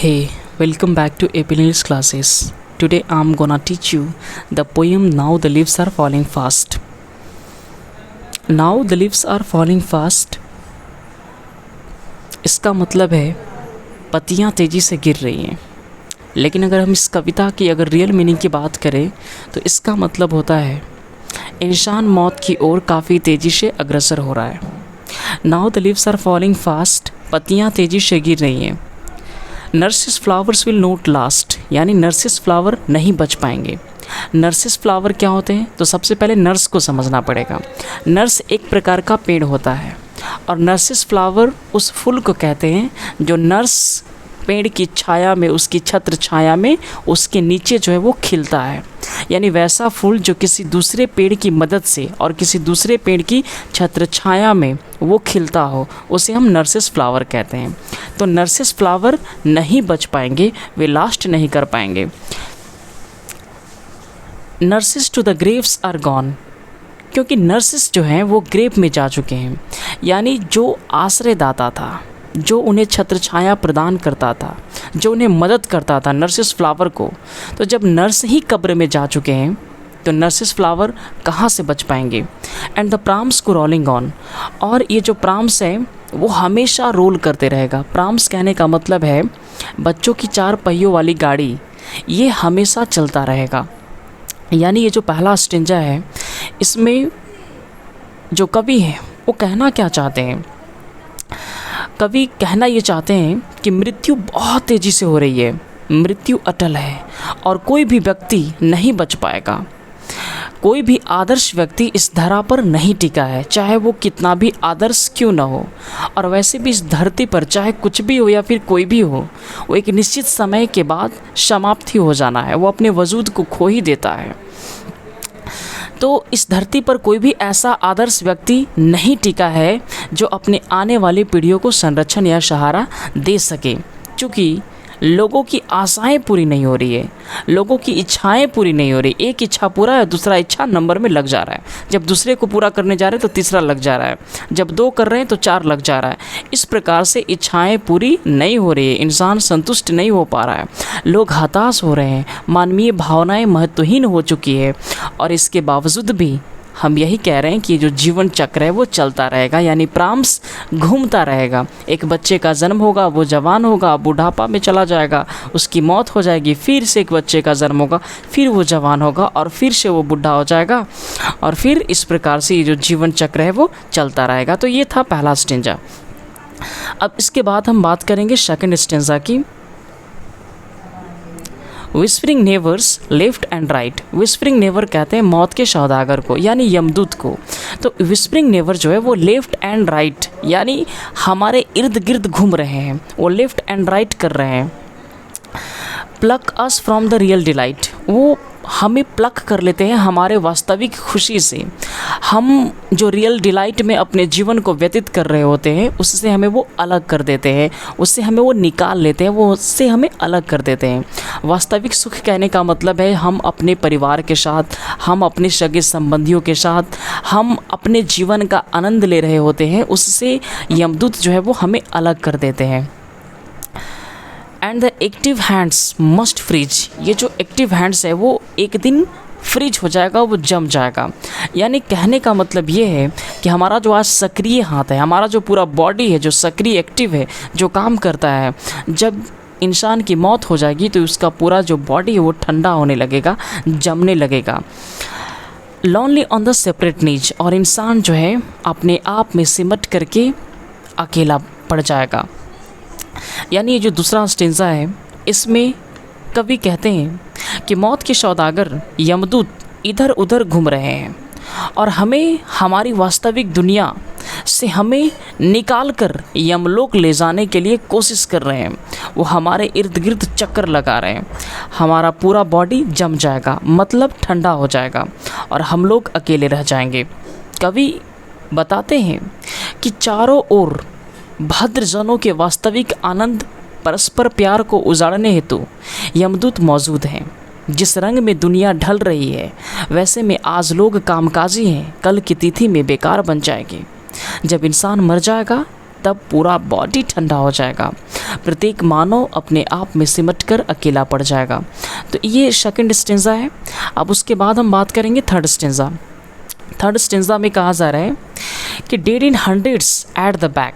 Hey, welcome back to Epil's classes. Today I'm gonna teach you the poem Now the Leaves Are Falling Fast. Now the leaves are falling fast. इसका मतलब है पत्तियाँ तेज़ी से गिर रही हैं। लेकिन अगर हम इस कविता की अगर रियल मीनिंग की बात करें तो इसका मतलब होता है इंसान मौत की ओर काफ़ी तेज़ी से अग्रसर हो रहा है। Now the leaves are falling fast, पत्तियाँ तेज़ी से गिर रही हैं। Nurse's flowers will not last, यानी नर्सिस फ्लावर नहीं बच पाएंगे। नर्सिस फ्लावर क्या होते हैं, तो सबसे पहले नर्स को समझना पड़ेगा। नर्स एक प्रकार का पेड़ होता है और नर्सिस फ्लावर उस फूल को कहते हैं जो नर्स पेड़ की छाया में, उसकी छत्र छाया में, उसके नीचे जो है वो खिलता है। यानी वैसा फूल जो किसी दूसरे पेड़ की मदद से और किसी दूसरे पेड़ की छत्र छाया में वो खिलता हो, उसे हम नर्सिस फ्लावर कहते हैं। तो नर्सिस फ्लावर नहीं बच पाएंगे, वे लास्ट नहीं कर पाएंगे। Nurses to the graves are gone, क्योंकि नर्सिस जो हैं वो ग्रेव में जा चुके हैं। यानी जो आश्रयदाता था, जो उन्हें छत्र छाया प्रदान करता था, जो उन्हें मदद करता था नर्सिस फ्लावर को, तो जब नर्स ही कब्र में जा चुके हैं तो नर्सिस फ्लावर कहाँ से बच पाएंगे। एंड द प्राम्स को रोलिंग ऑन, और ये जो प्राम्स है वो हमेशा रोल करते रहेगा। प्राम्स कहने का मतलब है बच्चों की 4 पहियों वाली गाड़ी, ये हमेशा चलता रहेगा। यानी ये जो पहला स्टेंजा है, इसमें जो कवि है वो कहना क्या चाहते हैं, कवि कहना ये चाहते हैं कि मृत्यु बहुत तेज़ी से हो रही है, मृत्यु अटल है और कोई भी व्यक्ति नहीं बच पाएगा। कोई भी आदर्श व्यक्ति इस धरा पर नहीं टिका है, चाहे वो कितना भी आदर्श क्यों ना हो। और वैसे भी इस धरती पर चाहे कुछ भी हो या फिर कोई भी हो, वो एक निश्चित समय के बाद समाप्ति हो जाना है, वो अपने वजूद को खो ही देता है। तो इस धरती पर कोई भी ऐसा आदर्श व्यक्ति नहीं टिका है जो अपने आने वाली पीढ़ियों को संरक्षण या सहारा दे सके। क्योंकि लोगों की आशाएं पूरी नहीं हो रही है, लोगों की इच्छाएं पूरी नहीं हो रही। एक इच्छा पूरा है, दूसरा इच्छा नंबर में लग जा रहा है। जब दूसरे को पूरा करने जा रहे हैं तो तीसरा लग जा रहा है, जब 2 कर रहे हैं तो 4 लग जा रहा है। इस प्रकार से इच्छाएं पूरी नहीं हो रही है, इंसान संतुष्ट नहीं हो पा रहा है, लोग हताश हो रहे हैं, मानवीय भावनाएं महत्वहीन हो चुकी है। और इसके बावजूद भी हम यही कह रहे हैं कि जो जीवन चक्र है वो चलता रहेगा, यानी प्राम्स घूमता रहेगा। एक बच्चे का जन्म होगा, वो जवान होगा, बुढ़ापा में चला जाएगा, उसकी मौत हो जाएगी, फिर से एक बच्चे का जन्म होगा, फिर वो जवान होगा और फिर से वो बुढ़ा हो जाएगा, और फिर इस प्रकार से ये जो जीवन चक्र है वो चलता रहेगा। तो ये था पहला स्टेंजा। अब इसके बाद हम बात करेंगे सेकंड स्टेंजा की। Whispering नेवर्स left and right. Whispering never कहते हैं मौत के सौदागर को, यानी यमदूत को। तो विस्परिंग नेवर जो है वो लेफ्ट एंड राइट, यानी हमारे इर्द गिर्द घूम रहे हैं, वो लेफ्ट एंड राइट कर रहे हैं। Pluck us from the real delight, वो हमें प्लक कर लेते हैं हमारे वास्तविक खुशी से। हम जो रियल डिलाइट में अपने जीवन को व्यतीत कर रहे होते हैं उससे हमें वो अलग कर देते हैं, उससे हमें वो निकाल लेते हैं, वो उससे हमें अलग कर देते हैं। वास्तविक सुख कहने का मतलब है हम अपने परिवार के साथ, हम अपने सगे संबंधियों के साथ, हम अपने जीवन का आनंद ले रहे होते हैं, उससे यमदूत जो है वो हमें अलग कर देते हैं। And the active hands must freeze, ये जो एक्टिव हैंड्स है वो एक दिन फ्रीज हो जाएगा, वो जम जाएगा। यानी कहने का मतलब ये है कि हमारा जो आज सक्रिय हाथ है, हमारा जो पूरा बॉडी है जो सक्रिय एक्टिव है, जो काम करता है, जब इंसान की मौत हो जाएगी तो उसका पूरा जो बॉडी है वो ठंडा होने लगेगा, जमने लगेगा। लॉनली ऑन द सेपरेट नीज, और इंसान जो है अपने आप में सिमट करके अकेला पड़ जाएगा। यानी ये जो दूसरा स्टेंजा है इसमें कवि कहते हैं कि मौत के सौदागर यमदूत इधर उधर घूम रहे हैं और हमें हमारी वास्तविक दुनिया से हमें निकाल कर यमलोक ले जाने के लिए कोशिश कर रहे हैं। वो हमारे इर्द गिर्द चक्कर लगा रहे हैं, हमारा पूरा बॉडी जम जाएगा, मतलब ठंडा हो जाएगा और हम लोग अकेले रह जाएंगे। कवि बताते हैं कि चारों ओर भद्रजनों के वास्तविक आनंद, परस्पर प्यार को उजाड़ने हेतु यमदूत मौजूद हैं। जिस रंग में दुनिया ढल रही है वैसे में आज लोग कामकाजी हैं, कल की तिथि में बेकार बन जाएंगे। जब इंसान मर जाएगा तब पूरा बॉडी ठंडा हो जाएगा, प्रत्येक मानव अपने आप में सिमट कर अकेला पड़ जाएगा। तो ये सेकंड स्टेंजा है। अब उसके बाद हम बात करेंगे थर्ड स्टेंजा। थर्ड स्टेंजा में कहा जा रहा है कि dead in hundreds at the back.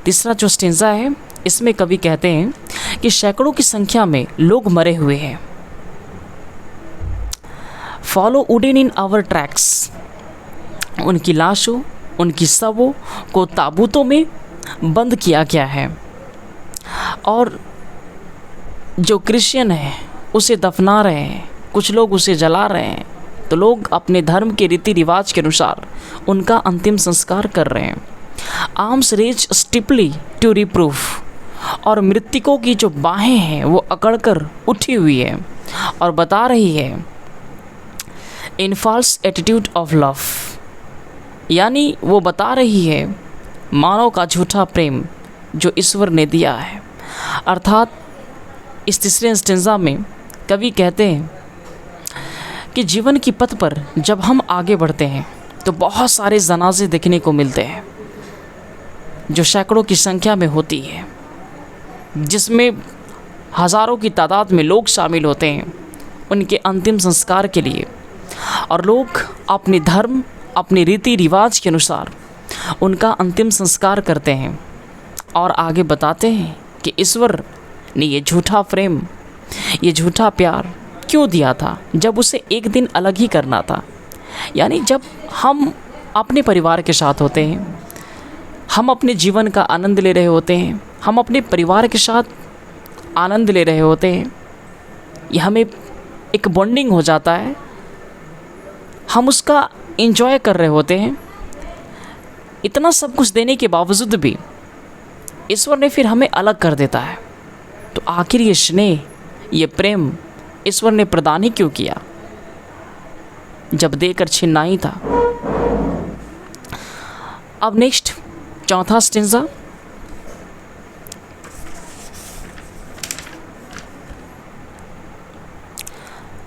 तीसरा जो स्टेंजा है इसमें कवि कहते हैं कि सैकड़ों की संख्या में लोग मरे हुए हैं। Follow wooden in our tracks. उनकी लाशों, उनकी शवों को ताबूतों में बंद किया गया है और जो क्रिश्चियन है उसे दफना रहे हैं, कुछ लोग उसे जला रहे हैं। तो लोग अपने धर्म के रीति रिवाज के अनुसार उनका अंतिम संस्कार कर रहे हैं। Arms raise steeply to reproof. और मृतकों की जो बाहें हैं वो अकड़कर उठी हुई है और बता रही है इन फॉल्स एटीट्यूड ऑफ लव, यानी वो बता रही है मानव का झूठा प्रेम जो ईश्वर ने दिया है। अर्थात इस तीसरे स्टेंजा में कवि कहते हैं कि जीवन की पथ पर जब हम आगे बढ़ते हैं तो बहुत सारे जनाजे देखने को मिलते हैं जो सैकड़ों की संख्या में होती है, जिसमें हज़ारों की तादाद में लोग शामिल होते हैं उनके अंतिम संस्कार के लिए। और लोग अपने धर्म, अपने रीति रिवाज के अनुसार उनका अंतिम संस्कार करते हैं और आगे बताते हैं कि ईश्वर ने ये झूठा प्रेम, ये झूठा प्यार क्यों दिया था जब उसे एक दिन अलग ही करना था। यानी जब हम अपने परिवार के साथ होते हैं, हम अपने जीवन का आनंद ले रहे होते हैं, हम अपने परिवार के साथ आनंद ले रहे होते हैं, ये हमें एक बॉन्डिंग हो जाता है, हम उसका एंजॉय कर रहे होते हैं। इतना सब कुछ देने के बावजूद भी ईश्वर ने फिर हमें अलग कर देता है। तो आखिर ये स्नेह, ये प्रेम ईश्वर ने प्रदान ही क्यों किया जब देकर छीनना ही था। अब नेक्स्ट चौथा stanza.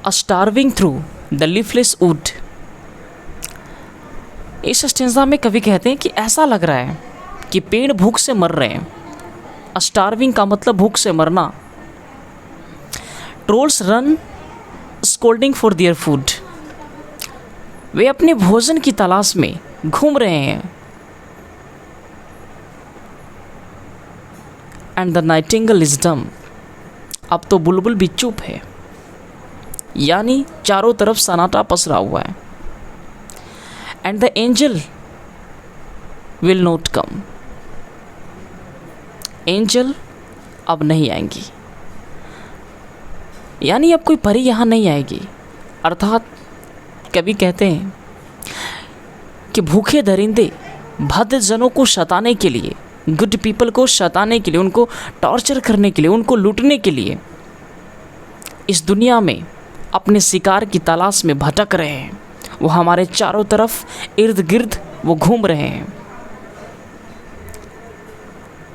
A starving through the leafless would. इस स्टेंजा में कवि कहते हैं कि ऐसा लग रहा है कि पेड़ भूख से मर रहे हैं। अ स्टार्विंग का मतलब भूख से मरना। Trolls run scolding for their food. वे अपने भोजन की तलाश में घूम रहे हैं। And the Nightingale is dumb. अब तो बुलबुल भी चुप है, यानी चारों तरफ सन्नाटा पसरा हुआ है। And the angel will not come. Angel अब नहीं आएंगी, यानी अब कोई परी यहाँ नहीं आएगी। अर्थात कवि कहते हैं कि भूखे दरिंदे भद्र जनों को सताने के लिए, गुड पीपल को सताने के लिए, उनको टॉर्चर करने के लिए, उनको लूटने के लिए इस दुनिया में अपने शिकार की तलाश में भटक रहे हैं। वो हमारे चारों तरफ इर्द गिर्द वो घूम रहे हैं।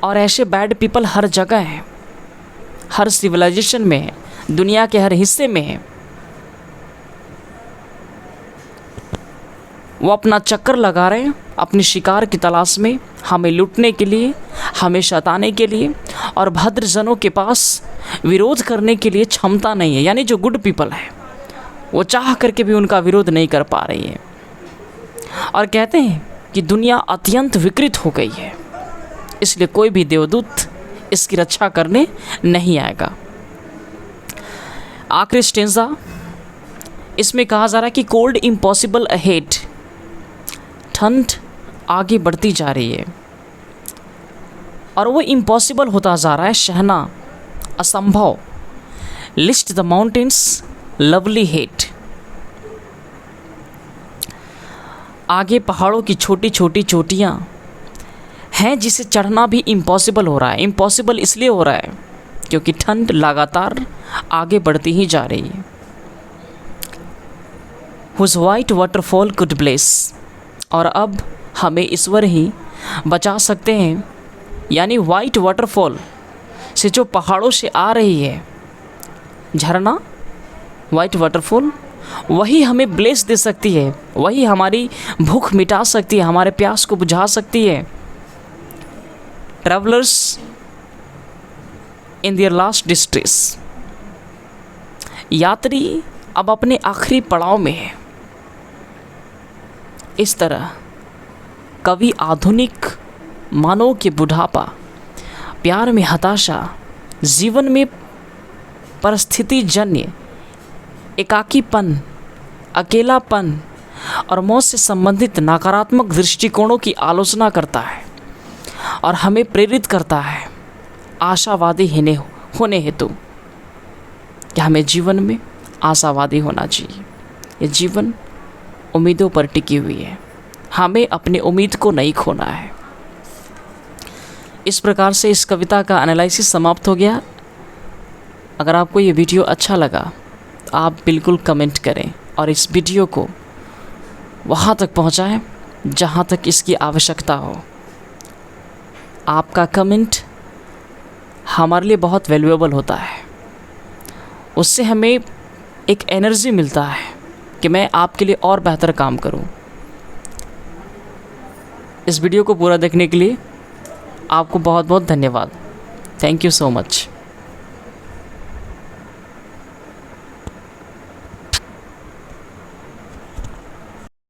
और ऐसे बैड पीपल हर जगह हैं, हर सिविलाइजेशन में है, दुनिया के हर हिस्से में है। वो अपना चक्कर लगा रहे हैं अपने शिकार की तलाश में, हमें लूटने के लिए, हमें सताने के लिए। और भद्र जनों के पास विरोध करने के लिए क्षमता नहीं है, यानी जो गुड पीपल है वो चाह करके भी उनका विरोध नहीं कर पा रही है। और कहते हैं कि दुनिया अत्यंत विकृत हो गई है, इसलिए कोई भी देवदूत इसकी रक्षा करने नहीं आएगा। आखिरी स्टेंजा, इसमें कहा जा रहा है कि कोल्ड इम्पॉसिबल अहेड। ठंड आगे बढ़ती जा रही है और वो इम्पॉसिबल होता जा रहा है, सहना असंभव। List the mountains lovely hate. आगे पहाड़ों की छोटी छोटी चोटियाँ हैं जिसे चढ़ना भी इम्पॉसिबल हो रहा है। इम्पॉसिबल इसलिए हो रहा है क्योंकि ठंड लगातार आगे बढ़ती ही जा रही है। Whose white waterfall could bless. और अब हमें ईश्वर ही बचा सकते हैं, यानी वाइट वाटरफॉल से जो पहाड़ों से आ रही है झरना, वाइट वाटरफॉल, वही हमें ब्लेस दे सकती है, वही हमारी भूख मिटा सकती है, हमारे प्यास को बुझा सकती है। Travellers in their last distress. यात्री अब अपने आखिरी पड़ाव में है। इस तरह कवि आधुनिक मानव के बुढ़ापा, प्यार में हताशा, जीवन में परिस्थिति जन्य एकाकीपन, अकेलापन और मौत से संबंधित नकारात्मक दृष्टिकोणों की आलोचना करता है और हमें प्रेरित करता है आशावादी होने हेतु कि हमें जीवन में आशावादी होना चाहिए। ये जीवन उम्मीदों पर टिकी हुई है, हमें अपनी उम्मीद को नहीं खोना है। इस प्रकार से इस कविता का एनालिसिस समाप्त हो गया। अगर आपको ये वीडियो अच्छा लगा तो आप बिल्कुल कमेंट करें और इस वीडियो को वहाँ तक पहुँचाएं जहाँ तक इसकी आवश्यकता हो। आपका कमेंट हमारे लिए बहुत वैल्यूएबल होता है, उससे हमें एक एनर्जी मिलता है कि मैं आपके लिए और बेहतर काम करूं। इस वीडियो को पूरा देखने के लिए आपको बहुत बहुत धन्यवाद। Thank you so much.